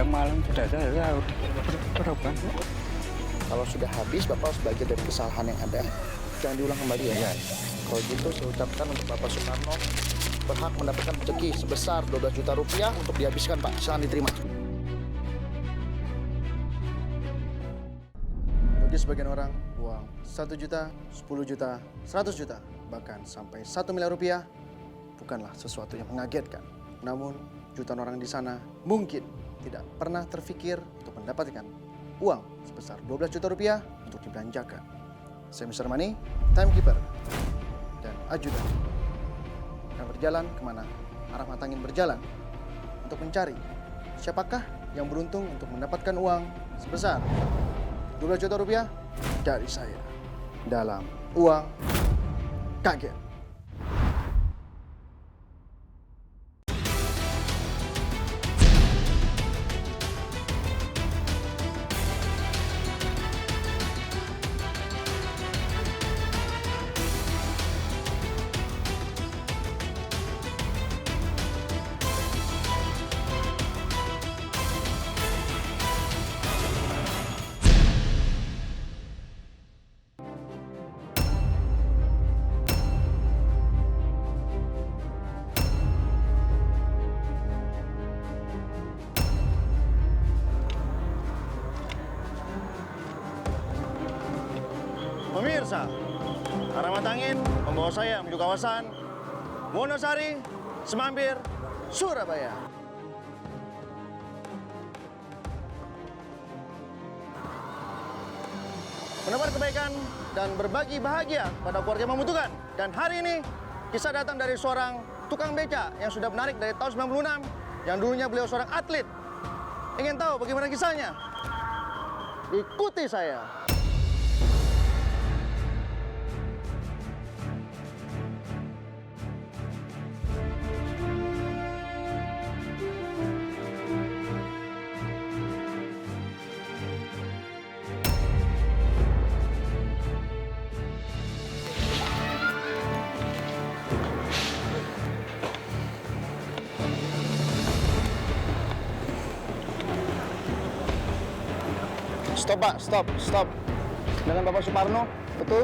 pulang malam sudah saya berobat. Kalau sudah habis, Bapak harus belajar dari kesalahan yang ada. Jangan diulang kembali ya. Iya. Kalau gitu saya ucapkan untuk Bapak Soekarno berhak mendapatkan rezeki sebesar 12 juta rupiah untuk dihabiskan, Pak. Silakan diterima. Bagi sebagian orang, uang 1 juta, 10 juta, 100 juta, bahkan sampai 1 miliar rupiah bukanlah sesuatu yang mengagetkan. Namun, jutaan orang di sana mungkin tidak pernah terfikir untuk mendapatkan uang sebesar 12 juta rupiah untuk dibelanjakan. Saya Mr. Money, timekeeper, dan ajudan akan berjalan kemana arah mata angin berjalan untuk mencari siapakah yang beruntung untuk mendapatkan uang sebesar 12 juta rupiah dari saya dalam Uang Kaget. Pemirsa, arah mata angin membawa saya menuju kawasan Wonosari, Semambir, Surabaya. Menebar kebaikan dan berbagi bahagia pada keluarga yang membutuhkan. Dan hari ini kisah datang dari seorang tukang beca yang sudah menarik dari tahun 96, yang dulunya beliau seorang atlet. Ingin tahu bagaimana kisahnya? Ikuti saya. Stop, Pak. Stop. Dengan Bapak Suparno, betul?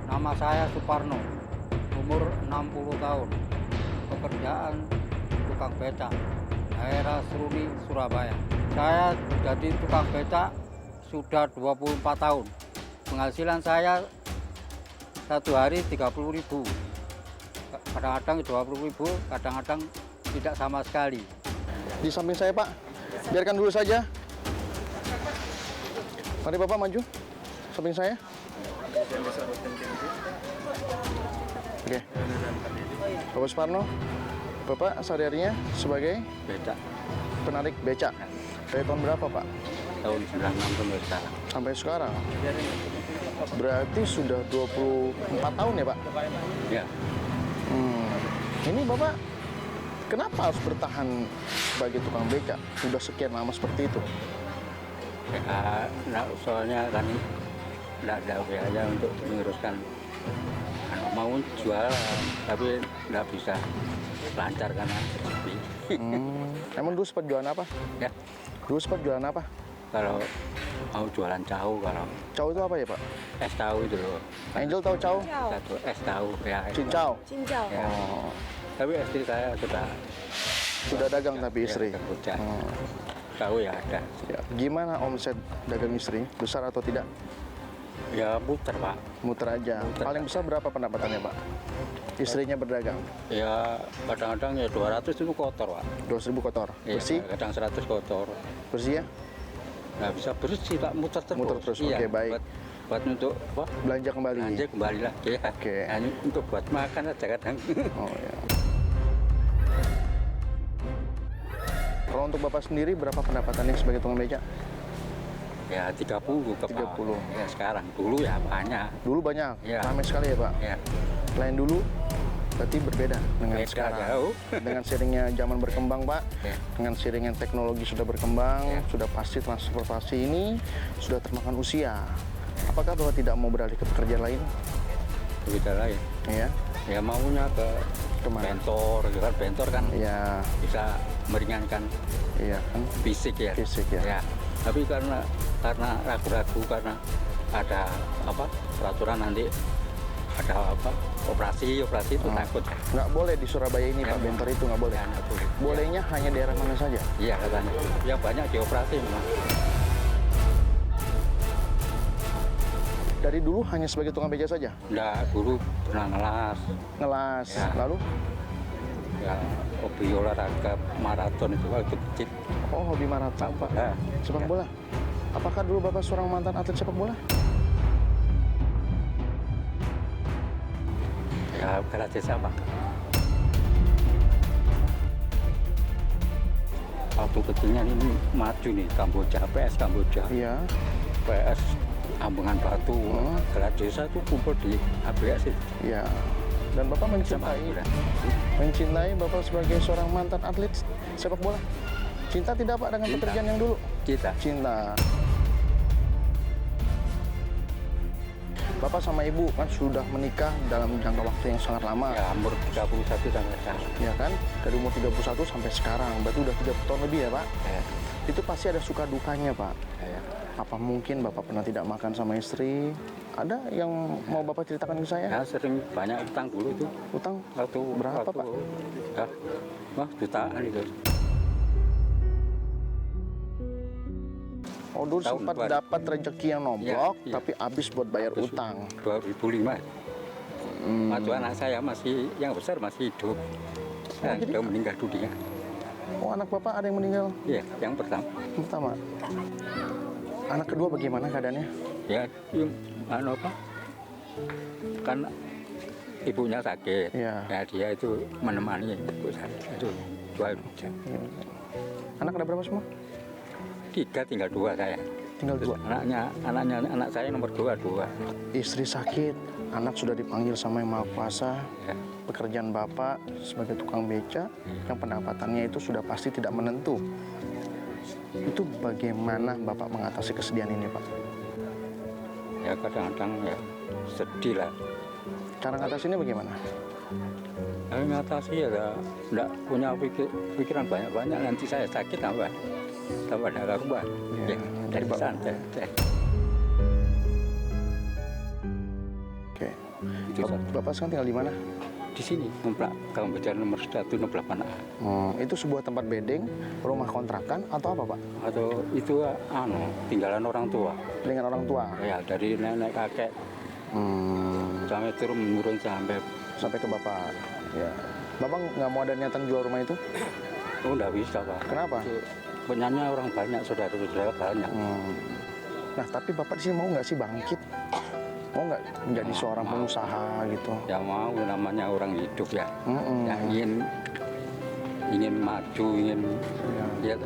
Nama saya Suparno, umur 60 tahun. Pekerjaan tukang beca, daerah Seruni, Surabaya. Saya jadi tukang beca sudah 24 tahun. Penghasilan saya satu hari 30.000. Kadang-kadang 20.000, kadang-kadang tidak sama sekali. Di samping saya, Pak. Biarkan dulu saja. Mari Bapak maju. Samping saya. Oke. Bapak Suparno, Bapak sehari-harinya sebagai Beca penarik beca. Dari tahun berapa, Pak? tahun 96 sampai sekarang. Sampai sekarang. Berarti sudah 24 tahun ya, Pak? Ya, Ini Bapak kenapa harus bertahan sebagai tukang beca? Sudah sekian lama seperti itu. ya nah, soalnya kan tidak ada biaya untuk menguruskan mau jualan, tapi tidak bisa lancar karena sepi. Emang dulu sempat jualan apa? Ya, Dulu sempat jualan apa? kalau mau jualan tahu, kalau Cau itu apa ya, Pak? es tahu itu loh. Angel tahu cau? Satu es tahu ya. Cincau? Cincau. Ya. Oh, Tapi istri saya sudah dagang tapi istri. Ya, kerja. Oh, Tahu ya ada. ya. Gimana omset dagang istri? Besar atau tidak? Ya putar Pak. Muter aja. Muter. Paling besar berapa pendapatannya, Pak? Istrinya berdagang? Ya kadang-kadang ya 200 itu kotor Pak. 200.000 kotor. Ya, Bersih? kadang 100 kotor. Bersih ya? Nggak bisa bersih Pak, muter terus. Muter terus, Iya, oke, baik. Buat untuk apa? Belanja kembali? Belanja kembali lagi ya. Oke. Hanya untuk buat makan aja kadang. Oh ya. Kalau untuk Bapak sendiri berapa pendapatannya sebagai tukang beca? Ya 30 ke 30. Ya sekarang, dulu ya banyak. Dulu banyak, Iya. ramai sekali ya, Pak. Ya, Lain dulu berarti berbeda dengan beda sekarang. jauh. Dengan seiringnya zaman berkembang, Pak, Ya. dengan seiringnya teknologi sudah berkembang, Ya. sudah pasti transportasi ini sudah termakan usia. Apakah Bapak tidak mau beralih ke pekerjaan lain? Beda lain. Ya. Ya maunya ke Kemana? bentor kan Ya, bisa meringankan iya kan. fisik ya. Fisik ya. Tapi karena ragu-ragu karena ada apa peraturan nanti ada apa operasi itu takut. Nggak boleh di Surabaya ini Pak, bentor itu nggak boleh. Ya, nggak boleh. Bolehnya hanya daerah mana saja? Iya katanya. Yang banyak dioperasi memang. Dari dulu hanya sebagai tukang beca saja? Enggak, dulu pernah Ngelas, Ya. lalu? ya hobi olahraga maraton itu waktu kecil. Oh, hobi maraton Pak. Ya. Sepak bola? Apakah dulu Bapak seorang mantan atlet sepak bola? Ya, Galaxy sama. Waktu kecilnya ini maju nih Kamboja, PS Kamboja, Iya. PS Ambungan Batu, Gelar Desa itu kumpul di ABS itu. Iya. Dan Bapak mencintai Bapak sebagai seorang mantan atlet sepak bola. Cinta tidak Pak dengan Cinta. pekerjaan yang dulu? Kita. Cinta. Bapak sama Ibu kan sudah menikah dalam jangka waktu yang sangat lama. Ya, umur 31 sampai sekarang. Ya kan? Dari umur 31 sampai sekarang. Berarti udah 30 tahun lebih ya Pak? Ya. Itu pasti ada suka dukanya Pak. Ya. Apa mungkin Bapak pernah tidak makan sama istri? Ada yang mau Bapak ceritakan ke saya? Ya, sering banyak utang dulu itu. Utang? Waktu Berapa, Pak? Ya, wah jutaan itu. Oh, dulu Tahun sempat 2000. dapat rezeki yang nomplok, Iya. tapi habis buat bayar Terus utang. 2005. Waktu anak saya masih yang besar masih hidup. Ya, jadi- dia meninggal dunia. Oh, anak Bapak ada yang meninggal Iya, yang pertama. Anak kedua bagaimana keadaannya? ya yang apa? Kan ibunya sakit. Iya. Ya, dia itu menemani ibu sakit. Itu dua aja. Anak ada berapa semua? 3 tinggal 2 saya. Tinggal Terus 2. anak saya nomor 2. Istri sakit, anak sudah dipanggil sama Yang Maha Kuasa. Ya. Pekerjaan Bapak sebagai tukang beca, yang pendapatannya itu sudah pasti tidak menentu. Itu bagaimana Bapak mengatasi kesedihan ini, Pak? Ya kadang-kadang ya sedih lah. Cara ngatasinnya bagaimana? Saya ngatasi ya enggak punya pikiran banyak-banyak. Nanti saya sakit tambah ada karuan. Ya, Ya, jadi dari Pak- santai. Oke. Itu saja. Bapak sekarang tinggal di mana? Di sini Ngeplak Kamboja nomor 168A. Itu sebuah tempat bedeng, rumah kontrakan atau apa, Pak? Atau itu tinggalan orang tua. Dengan orang tua. Ya dari nenek kakek sampai turun menurun Sampai ke Bapak. Ya. Bapak nggak mau ada niatan jual rumah itu? oh enggak bisa Pak. Kenapa? Punyanya orang banyak, saudara-saudara banyak. Nah, tapi Bapak di sini mau nggak sih bangkit? Mau nggak menjadi seorang pengusaha gitu? Ya mau, namanya orang hidup ya. Ya ingin maju, ingin ya.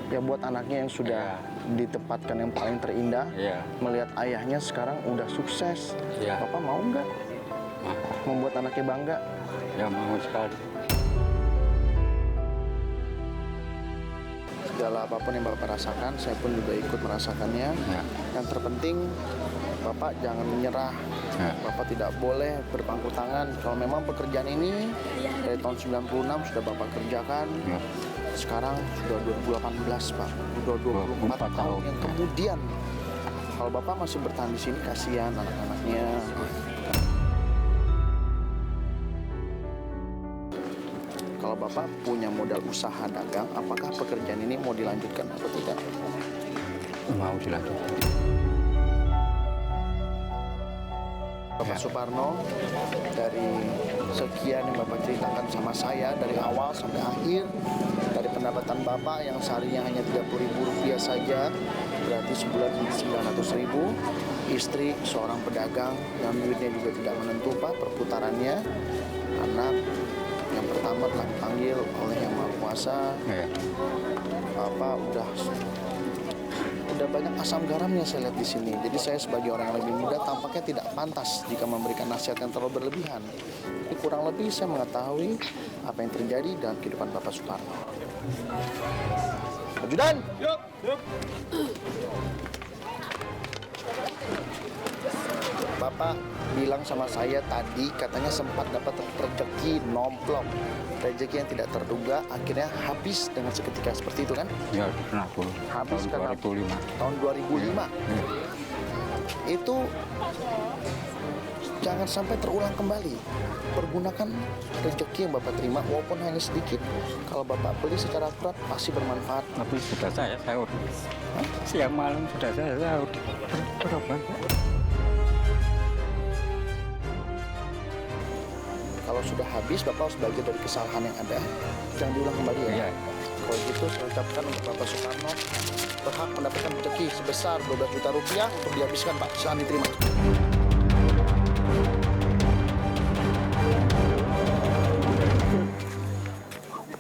Ya buat anaknya yang sudah ditempatkan yang paling terindah, Ya, melihat ayahnya sekarang udah sukses. ya, Bapak mau nggak membuat anaknya bangga? ya mau sekali. Segala apapun yang Bapak rasakan, saya pun juga ikut merasakannya. Ya. Yang terpenting, Bapak jangan menyerah. Ya. Bapak tidak boleh berpangku tangan. Kalau memang pekerjaan ini dari tahun 96 sudah Bapak kerjakan, Ya. sekarang sudah 2018 Pak, sudah 24 tahun tahun. yang kemudian. Kalau Bapak masih bertahan di sini, kasihan anak-anaknya. Kalau Bapak punya modal usaha dagang, apakah pekerjaan ini mau dilanjutkan atau tidak? Mau dilanjutkan. Bapak Suparno, dari sekian yang Bapak ceritakan sama saya dari awal sampai akhir, dari pendapatan Bapak yang seharinya hanya Rp30.000 saja, berarti sebulan 900.000, istri seorang pedagang yang duitnya juga tidak menentu Pak perputarannya, anak yang pertama telah dipanggil oleh Yang Maha Kuasa, Ya. Bapak udah banyak asam garamnya saya lihat di sini. Jadi saya sebagai orang yang lebih muda tampaknya tidak pantas jika memberikan nasihat yang terlalu berlebihan. Ini kurang lebih saya mengetahui apa yang terjadi dalam kehidupan Bapak Suparno. Ajudan! Yuk. Bapak bilang sama saya tadi katanya sempat dapat rezeki nomplok. Rezeki yang tidak terduga akhirnya habis dengan seketika seperti itu kan? Ya pernah Bu. Habis Tahun karena 2005. tahun 2005. Itu jangan sampai terulang kembali. Pergunakan rezeki yang Bapak terima walaupun hanya sedikit. Kalau Bapak beli secara akurat pasti bermanfaat. Tapi sudah saya sahur. Siang malam sudah saya sahur. Berapa? Kalau sudah habis, Bapak harus belajar dari kesalahan yang ada. Jangan diulang kembali ya. Iya. Kalau gitu, saya ucapkan untuk Bapak Soekarno berhak mendapatkan rezeki sebesar 12 juta rupiah untuk dihabiskan, Pak. Silakan diterima.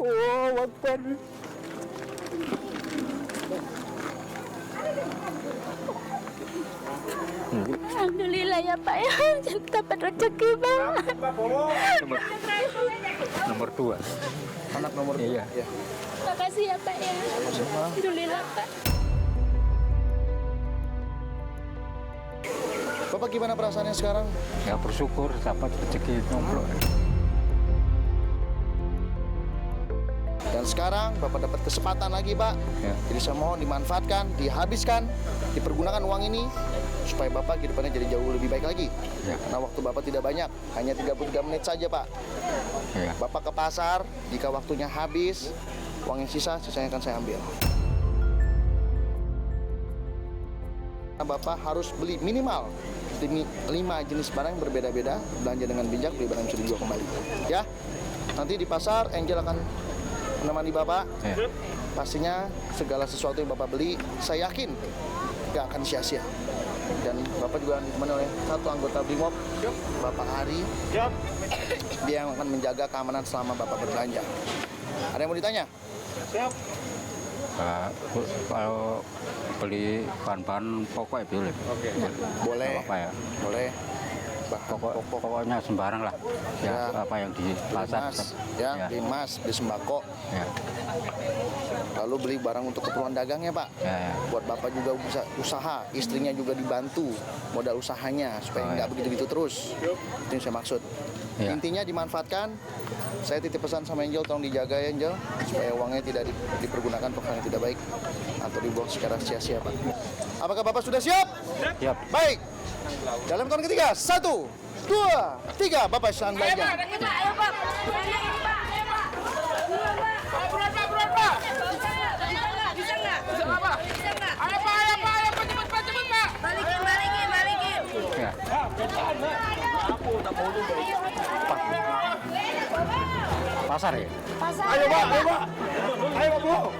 Oh, Akbar. Alhamdulillah ya Pak ya, dapat rezeki Pak. Nomor 2. Anak nomor 2. Iya. Ya. Makasih ya Pak ya. Alhamdulillah Pak. Bapak gimana perasaannya sekarang? Ya bersyukur dapat rezeki nomplok. Dan sekarang Bapak dapat kesempatan lagi, Pak. Ya. Jadi saya mohon dimanfaatkan, dihabiskan, dipergunakan uang ini supaya Bapak kehidupannya jadi jauh lebih baik lagi. Ya. Karena waktu Bapak tidak banyak, hanya 33 menit saja, Pak. Ya. Bapak ke pasar, jika waktunya habis, uang yang sisanya akan saya ambil. Bapak harus beli minimal 5 jenis barang yang berbeda-beda, belanja dengan bijak, beli barang yang bisa dijual kembali. Ya, nanti di pasar Angel akan menemani Bapak. Ya. Pastinya segala sesuatu yang Bapak beli, saya yakin gak akan sia-sia. Dan Bapak juga ditemani oleh satu anggota BRIMOB, Bapak Hari. Dia yang akan menjaga keamanan selama Bapak berbelanja. Ada yang mau ditanya? Kalau beli bahan-bahan pokok ya boleh. Boleh. Apa ya? Boleh. Bahan pokok. Pokoknya sembarang lah. Ya, apa yang di pasar. Emas, ya, beli emas, beli sembako. Ya. Lalu beli barang untuk keperluan dagangnya, Pak. Ya, ya. Buat Bapak juga bisa usaha, istrinya juga dibantu modal usahanya supaya Oh, nggak ya. begitu-begitu terus. Itu yang saya maksud. Ya. Intinya dimanfaatkan. Saya titip pesan sama Angel, tolong dijaga ya Angel, supaya uangnya tidak dipergunakan untuk hal yang tidak baik atau dibuang secara sia-sia, Pak. Apakah Bapak sudah siap? Siap. Baik. Dalam tahun ketiga, 1, 2, 3, Bapak silakan belanja. Ayo Pak. Buruan Pak. Bisa nggak? Ayo Pak, cepet Pak. Balikin. Ya. Pasar ya? Pasar. Ayo Pak. Ayo Bu.